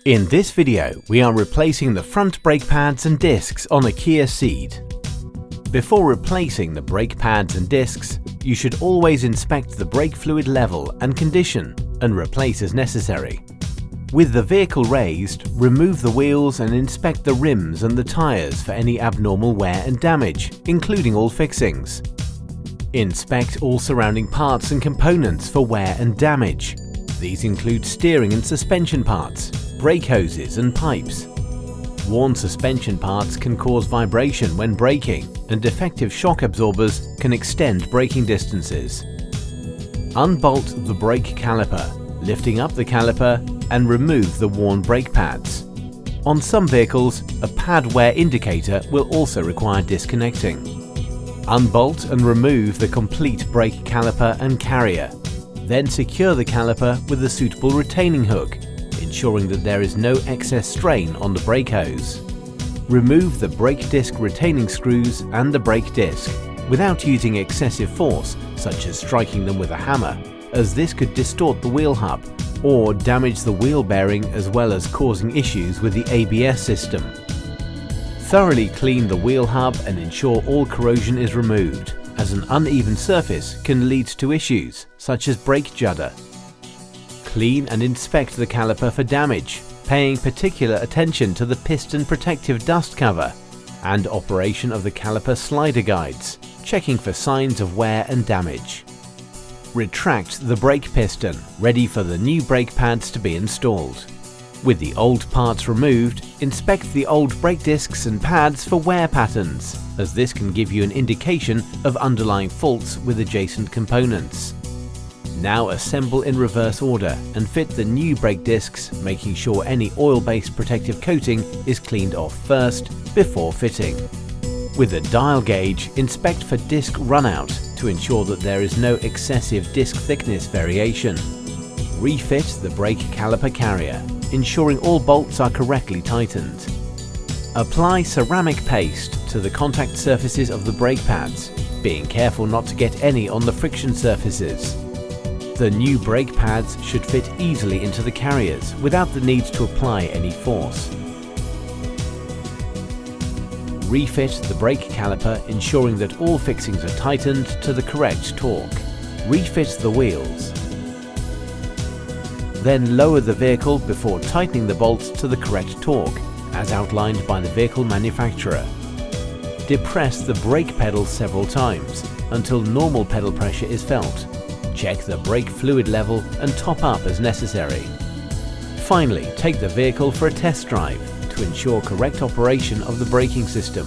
In this video, we are replacing the front brake pads and discs on a Kia Ceed. Before replacing the brake pads and discs, you should always inspect the brake fluid level and condition and replace as necessary. With the vehicle raised, remove the wheels and inspect the rims and the tires for any abnormal wear and damage, including all fixings. Inspect all surrounding parts and components for wear and damage. These include steering and suspension parts, brake hoses and pipes. Worn suspension parts can cause vibration when braking, and defective shock absorbers can extend braking distances. Unbolt the brake caliper, lifting up the caliper, and remove the worn brake pads. On some vehicles, a pad wear indicator will also require disconnecting. Unbolt and remove the complete brake caliper and carrier. Then secure the caliper with a suitable retaining hook, ensuring that there is no excess strain on the brake hose. Remove the brake disc retaining screws and the brake disc without using excessive force, such as striking them with a hammer, as this could distort the wheel hub or damage the wheel bearing, as well as causing issues with the ABS system. Thoroughly clean the wheel hub and ensure all corrosion is removed, as an uneven surface can lead to issues such as brake judder. Clean and inspect the caliper for damage, paying particular attention to the piston protective dust cover and operation of the caliper slider guides, checking for signs of wear and damage. Retract the brake piston, ready for the new brake pads to be installed. With the old parts removed, inspect the old brake discs and pads for wear patterns, as this can give you an indication of underlying faults with adjacent components. Now assemble in reverse order and fit the new brake discs, making sure any oil-based protective coating is cleaned off first before fitting. With a dial gauge, inspect for disc runout to ensure that there is no excessive disc thickness variation. Refit the brake caliper carrier, ensuring all bolts are correctly tightened. Apply ceramic paste to the contact surfaces of the brake pads, being careful not to get any on the friction surfaces. The new brake pads should fit easily into the carriers without the need to apply any force. Refit the brake caliper, ensuring that all fixings are tightened to the correct torque. Refit the wheels. Then lower the vehicle before tightening the bolts to the correct torque, as outlined by the vehicle manufacturer. Depress the brake pedal several times until normal pedal pressure is felt. Check the brake fluid level and top up as necessary. Finally, take the vehicle for a test drive to ensure correct operation of the braking system.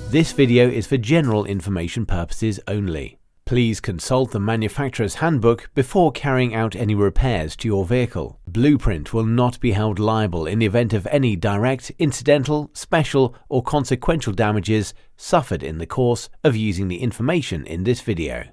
This video is for general information purposes only. Please consult the manufacturer's handbook before carrying out any repairs to your vehicle. Blueprint will not be held liable in the event of any direct, incidental, special, or consequential damages suffered in the course of using the information in this video.